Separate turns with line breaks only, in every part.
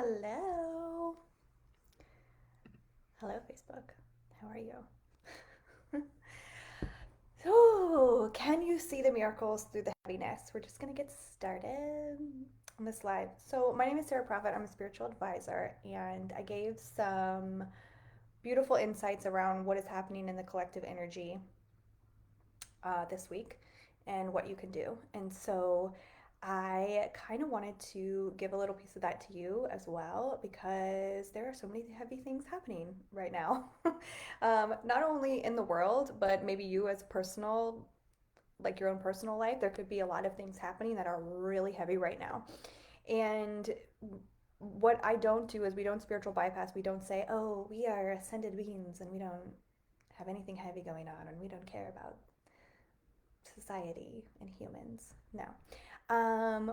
Hello. Hello, Facebook. How are you? So, can you see the miracles through the heaviness? We're just going to get started on this live. So, my name is Sarah Prophet. I'm a spiritual advisor, and I gave some beautiful insights around what is happening in the collective energy this week and what you can do. And so, I kind of wanted to give a little piece of that to you as well because there are so many heavy things happening right now. Not only in the world, but maybe you as personal, like your own personal life, there could be a lot of things happening that are really heavy right now. And what I don't do is we don't spiritual bypass. We don't say, oh, we are ascended beings and we don't have anything heavy going on and we don't care about society and humans. No.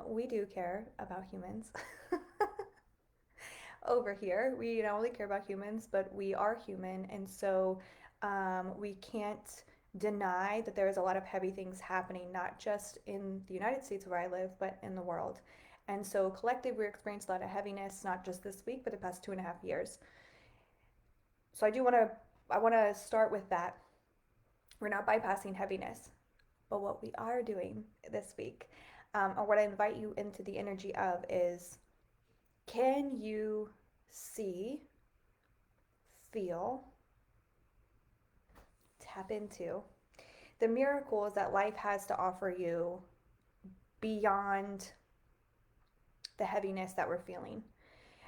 We do care about humans. Over here, we not only care about humans, but we are human, and so we can't deny that there is a lot of heavy things happening, not just in the United States where I live, but in the world. And so, collectively, we're experiencing a lot of heaviness, not just this week, but the past 2.5 years. So, I want to start with that. We're not bypassing heaviness. But what we are doing this week, or what I invite you into the energy of, is can you see, feel, tap into the miracles that life has to offer you beyond the heaviness that we're feeling?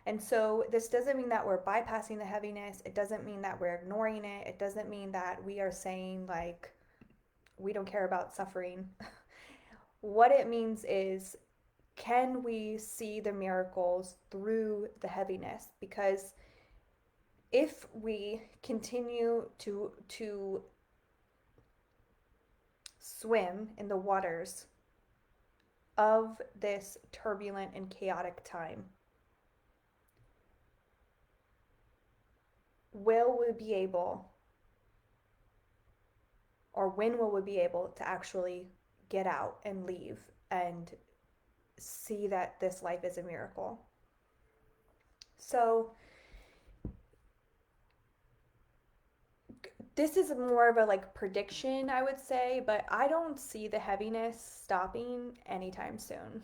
And so this doesn't mean that we're bypassing the heaviness. It doesn't mean that we're ignoring it. It doesn't mean that we are saying, like, we don't care about suffering. What it means is, can we see the miracles through the heaviness? Because if we continue to swim in the waters of this turbulent and chaotic time, will we be able, or when will we be able to actually get out and leave and see that this life is a miracle? So this is more of a like prediction, I would say, but I don't see the heaviness stopping anytime soon.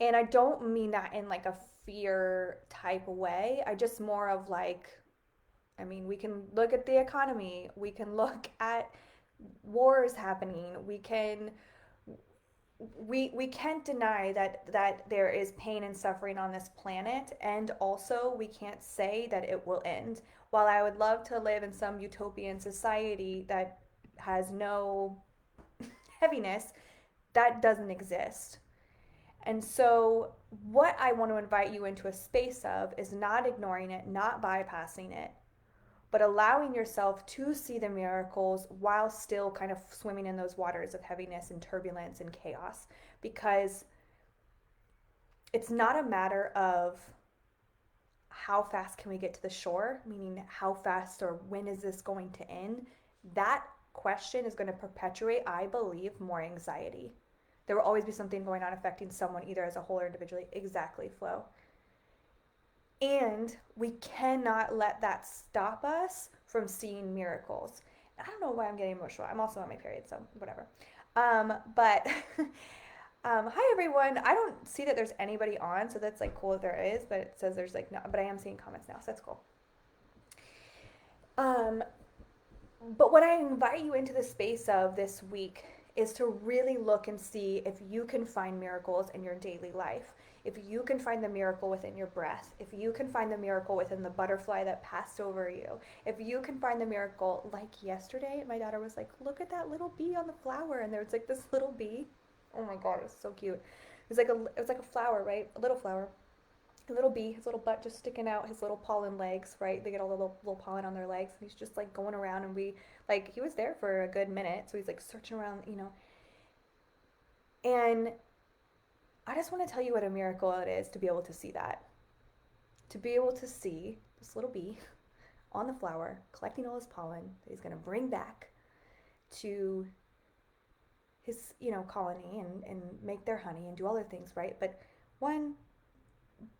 And I don't mean that in like a fear type way. I just more of like, I mean, we can look at the economy, we can look at wars happening, we can't deny that there is pain and suffering on this planet, and also we can't say that it will end. While I would love to live in some utopian society that has no heaviness, that doesn't exist. And so, what I want to invite you into a space of is not ignoring it, not bypassing it, but allowing yourself to see the miracles while still kind of swimming in those waters of heaviness and turbulence and chaos. Because it's not a matter of how fast can we get to the shore, meaning how fast or when is this going to end. That question is going to perpetuate, I believe, more anxiety. There will always be something going on affecting someone, either as a whole or individually. Exactly, Flo. And we cannot let that stop us from seeing miracles. I don't know why I'm getting emotional. I'm also on my period, so whatever. But hi everyone. I don't see that there's anybody on, so that's like cool if there is, but it says there's like no, but I am seeing comments now, so that's cool. Um, but what I invite you into the space of this week is to really look and see if you can find miracles in your daily life. If you can find the miracle within your breath, if you can find the miracle within the butterfly that passed over you, if you can find the miracle, like yesterday, my daughter was like, look at that little bee on the flower, and there was like this little bee. Oh my god, it was so cute. It was like a flower, right? A little flower. A little bee, his little butt just sticking out, his little pollen legs, right? They get all the little pollen on their legs, and he's just like going around, and he was there for a good minute, so he's like searching around. And I just want to tell you what a miracle it is to be able to see that. To be able to see this little bee on the flower collecting all his pollen that he's going to bring back to his, colony and make their honey and do all their things, right? But one,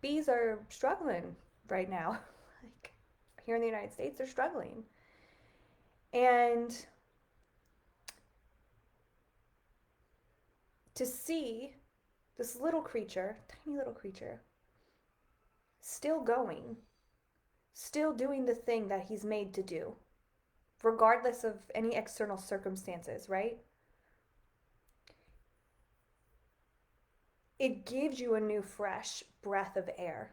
bees are struggling right now. Like here in the United States, they're struggling. And to see this little creature, tiny little creature, still going, still doing the thing that he's made to do, regardless of any external circumstances, right? It gives you a new, fresh breath of air.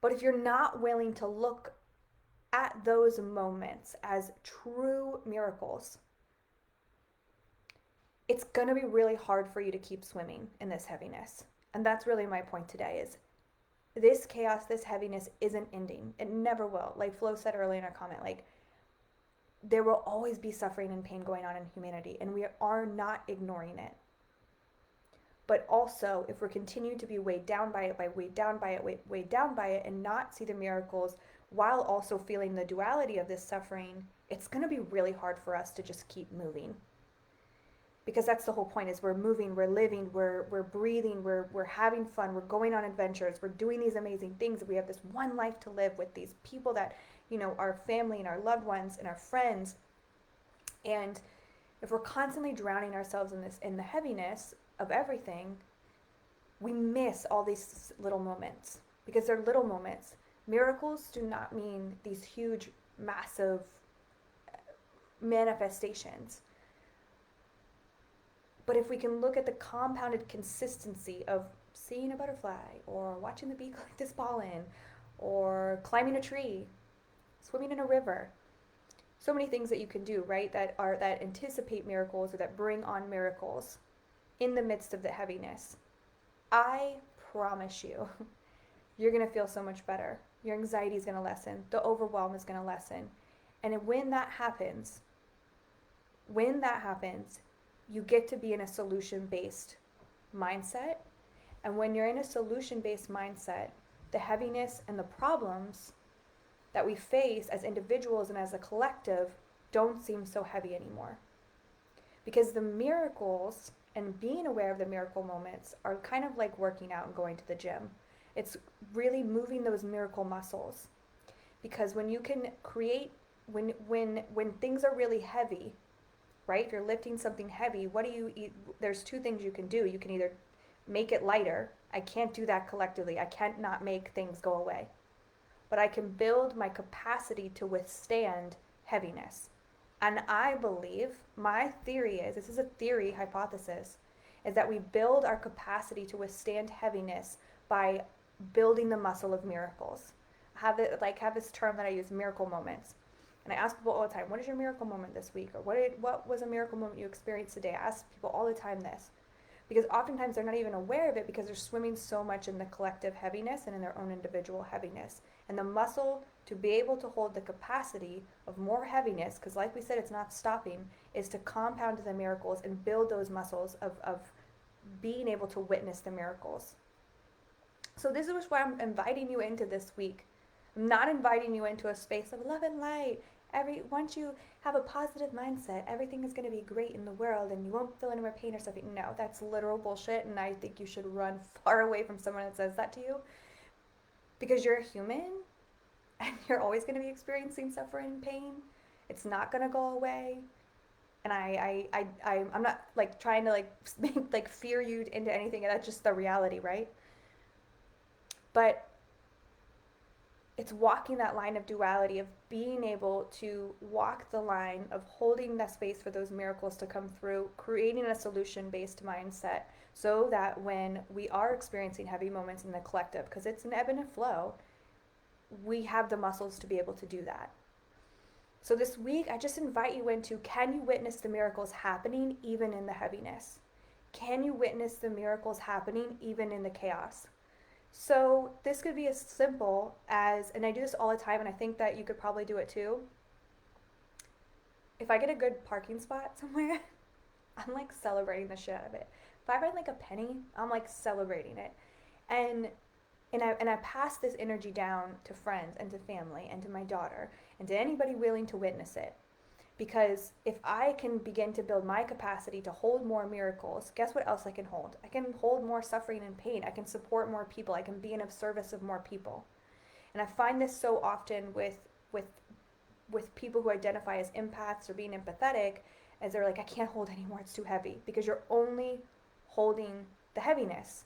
But if you're not willing to look at those moments as true miracles, it's going to be really hard for you to keep swimming in this heaviness. And that's really my point today is this chaos, this heaviness isn't ending. It never will. Like Flo said earlier in our comment, like there will always be suffering and pain going on in humanity, and we are not ignoring it. But also, if we're continuing to be weighed down by it, weighed down by it, weighed down by it, and not see the miracles while also feeling the duality of this suffering, it's going to be really hard for us to just keep moving. Because that's the whole point is we're moving, we're living, we're breathing, we're having fun, we're going on adventures, we're doing these amazing things. We have this one life to live with these people that, our family and our loved ones and our friends. And if we're constantly drowning ourselves in the heaviness of everything, we miss all these little moments because they're little moments. Miracles do not mean these huge, massive manifestations. But if we can look at the compounded consistency of seeing a butterfly or watching the bee collect this pollen or climbing a tree, swimming in a river, so many things that you can do, right? That anticipate miracles or that bring on miracles in the midst of the heaviness. I promise you, you're going to feel so much better. Your anxiety is going to lessen. The overwhelm is going to lessen. And when that happens, you get to be in a solution-based mindset. And when you're in a solution-based mindset, the heaviness and the problems that we face as individuals and as a collective don't seem so heavy anymore. Because the miracles and being aware of the miracle moments are kind of like working out and going to the gym. It's really moving those miracle muscles. Because when you can create, when things are really heavy, right? If you're lifting something heavy, what do you eat? There's two things you can do. You can either make it lighter. I can't do that collectively. I can't not make things go away. But I can build my capacity to withstand heaviness. And I believe, my theory is, this is a theory hypothesis, is that we build our capacity to withstand heaviness by building the muscle of miracles. I have this term that I use, miracle moments. And I ask people all the time, what is your miracle moment this week? Or what was a miracle moment you experienced today? I ask people all the time this. Because oftentimes they're not even aware of it because they're swimming so much in the collective heaviness and in their own individual heaviness. And the muscle to be able to hold the capacity of more heaviness, because like we said, it's not stopping, is to compound the miracles and build those muscles of being able to witness the miracles. So this is why I'm inviting you into this week. I'm not inviting you into a space of love and light. Once you have a positive mindset, everything is going to be great in the world and you won't feel any more pain or something. No, that's literal bullshit, and I think you should run far away from someone that says that to you. Because you're a human and you're always going to be experiencing suffering and pain. It's not going to go away. And I'm not like trying to like fear you into anything. That's just the reality, right? But it's walking that line of duality, of being able to walk the line of holding that space for those miracles to come through, creating a solution-based mindset so that when we are experiencing heavy moments in the collective, because it's an ebb and a flow, we have the muscles to be able to do that. So this week, I just invite you into, can you witness the miracles happening even in the heaviness? Can you witness the miracles happening even in the chaos? So this could be as simple as, and I do this all the time, and I think that you could probably do it too. If I get a good parking spot somewhere, I'm like celebrating the shit out of it. If I find like a penny, I'm like celebrating it. And I pass this energy down to friends and to family and to my daughter and to anybody willing to witness it. Because if I can begin to build my capacity to hold more miracles, guess what else I can hold? I can hold more suffering and pain. I can support more people. I can be in service of more people. And I find this so often with with people who identify as empaths or being empathetic, as they're like, I can't hold anymore, it's too heavy, because you're only holding the heaviness.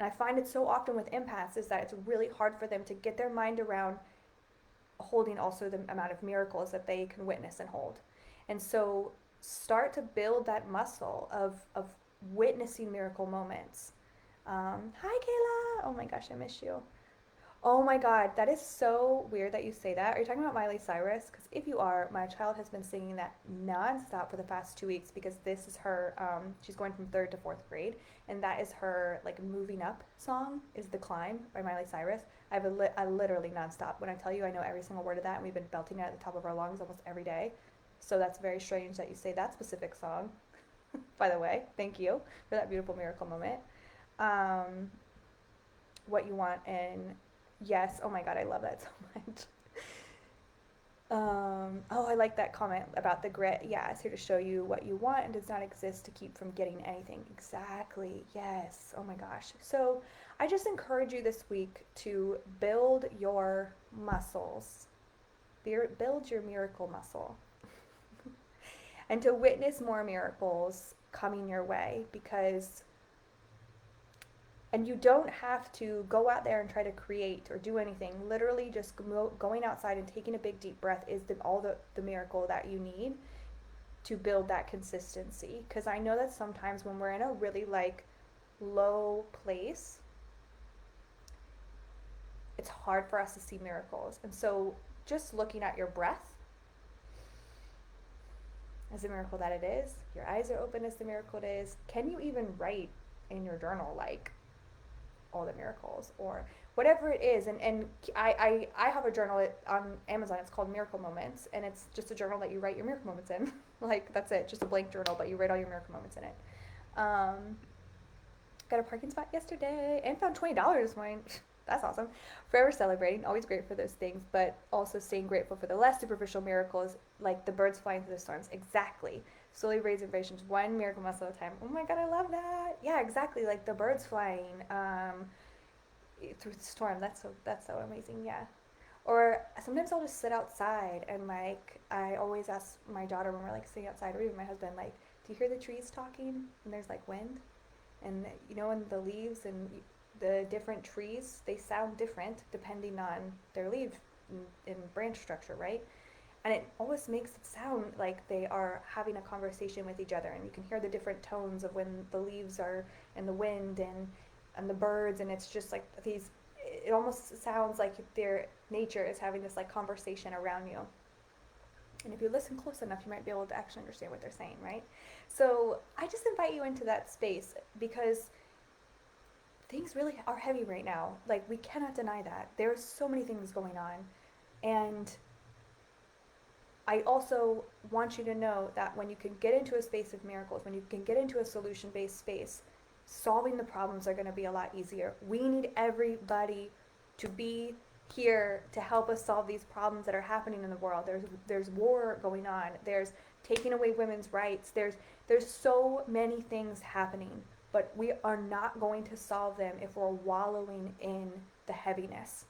And I find it so often with empaths is that it's really hard for them to get their mind around holding also the amount of miracles that they can witness and hold. And so start to build that muscle of witnessing miracle moments. Hi, Kayla. Oh my gosh, I miss you. Oh my God, that is so weird that you say that. Are you talking about Miley Cyrus? Because if you are, my child has been singing that nonstop for the past 2 weeks because this is her, she's going from third to fourth grade, and that is her like moving up song, is The Climb by Miley Cyrus. I literally nonstop. When I tell you I know every single word of that, and we've been belting it at the top of our lungs almost every day. So that's very strange that you say that specific song, by the way. Thank you for that beautiful miracle moment. Um, what you want and yes, oh my God, I love that so much. Oh, I like that comment about the grit. Yeah, it's here to show you what you want and does not exist to keep from getting anything. Exactly. Yes. Oh my gosh. So I just encourage you this week to build your muscles, build your miracle muscle, and to witness more miracles coming your way because and you don't have to go out there and try to create or do anything. Literally, just going outside and taking a big deep breath is all the miracle that you need to build that consistency. Because I know that sometimes when we're in a really like low place, it's hard for us to see miracles. And so just looking at your breath as a miracle that it is, your eyes are open as the miracle it is. Can you even write in your journal like all the miracles or whatever it is? And I have a journal on Amazon. It's called Miracle Moments, and it's just a journal that you write your miracle moments in. Like that's it, just a blank journal, but you write all your miracle moments in it. Got a parking spot yesterday and found $20 this morning. That's awesome. Forever celebrating, always great for those things, but also staying grateful for the less superficial miracles, like the birds flying through the storms. Exactly. Slowly raising vibrations, one miracle muscle at a time. Oh my God, I love that. Yeah, exactly. Like the birds flying through the storm. That's so amazing. Yeah. Or sometimes I'll just sit outside and like I always ask my daughter when we're like sitting outside, or even my husband, like, do you hear the trees talking? And there's like wind, and you know, and the leaves and the different trees, they sound different depending on their leaf and branch structure, right? And it always makes it sound like they are having a conversation with each other, and you can hear the different tones of when the leaves are and the wind and the birds, and it's just like these, it almost sounds like their nature is having this like conversation around you. And if you listen close enough, you might be able to actually understand what they're saying, right? So I just invite you into that space because things really are heavy right now. Like, we cannot deny that. There's so many things going on. And I also want you to know that when you can get into a space of miracles, when you can get into a solution based space, solving the problems are going to be a lot easier. We need everybody to be here to help us solve these problems that are happening in the world. There's war going on. There's taking away women's rights. There's so many things happening, but we are not going to solve them if we're wallowing in the heaviness.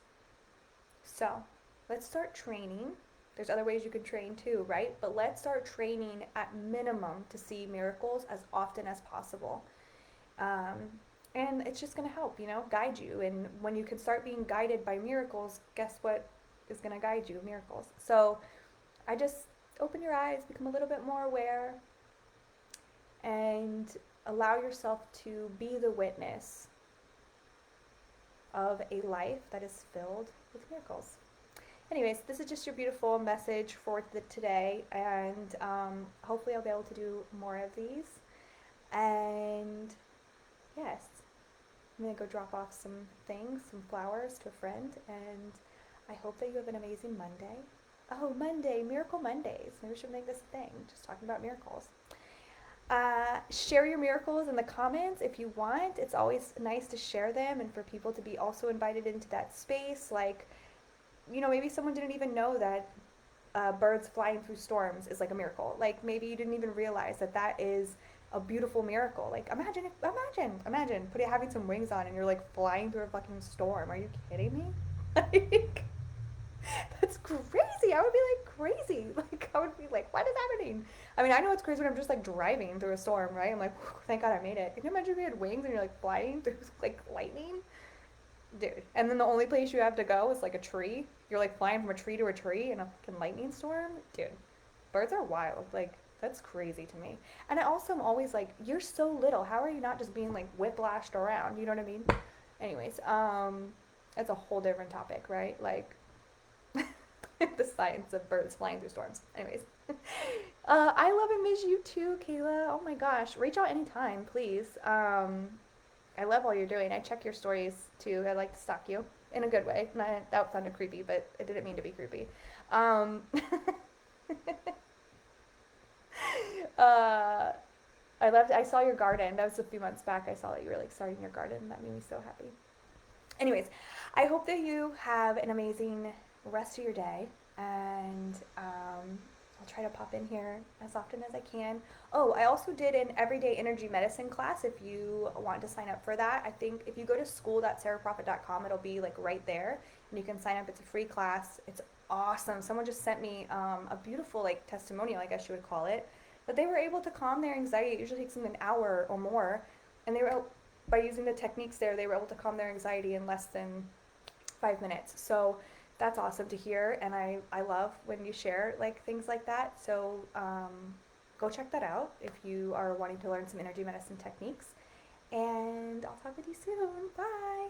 So, let's start training. There's other ways you can train too, right? But let's start training at minimum to see miracles as often as possible. Um, and it's just going to help, guide you. And when you can start being guided by miracles, guess what is going to guide you? Miracles. So I just open your eyes, become a little bit more aware, and allow yourself to be the witness of a life that is filled with miracles. Anyways, this is just your beautiful message for today, and hopefully I'll be able to do more of these. And yes, I'm going to go drop off some things, some flowers to a friend, and I hope that you have an amazing Monday. Oh, Monday, Miracle Mondays. Maybe we should make this a thing, just talking about miracles. Share your miracles in the comments if you want. It's always nice to share them and for people to be also invited into that space. Like, maybe someone didn't even know that birds flying through storms is like a miracle. Like maybe you didn't even realize that that is a beautiful miracle. Like imagine putting having some wings on and you're like flying through a fucking storm. Are you kidding me? Like that's crazy. I would be like crazy. Like I would be like, what is happening? I mean, I know it's crazy when I'm just like driving through a storm, right? I'm like, thank God I made it. Can you imagine if you had wings and you're like flying through like lightning? Dude. And then the only place you have to go is like a tree. You're like flying from a tree to a tree in a fucking lightning storm. Dude, birds are wild. Like, that's crazy to me. And I also am always like, you're so little. How are you not just being like whiplashed around? You know what I mean? Anyways, that's a whole different topic, right? Like, the science of birds flying through storms. Anyways, I love and miss you too, Kayla. Oh my gosh, reach out anytime, please. I love all you're doing. I check your stories too. I like to stalk you in a good way. Not, that sounded creepy, but I didn't mean to be creepy. Um, uh, I loved. I saw your garden. That was a few months back. I saw that you were like starting your garden. That made me so happy. Anyways, I hope that you have an amazing rest of your day, and I'll try to pop in here as often as I can. Oh, I also did an everyday energy medicine class if you want to sign up for that. I think if you go to school.sarahprofit.com, it'll be like right there, and you can sign up. It's a free class. It's awesome. Someone just sent me a beautiful like testimonial, I guess you would call it, but they were able to calm their anxiety. It usually takes them an hour or more, and they were by using the techniques there, they were able to calm their anxiety in less than 5 minutes. So that's awesome to hear, and I love when you share like things like that. So go check that out if you are wanting to learn some energy medicine techniques. And I'll talk with you soon. Bye.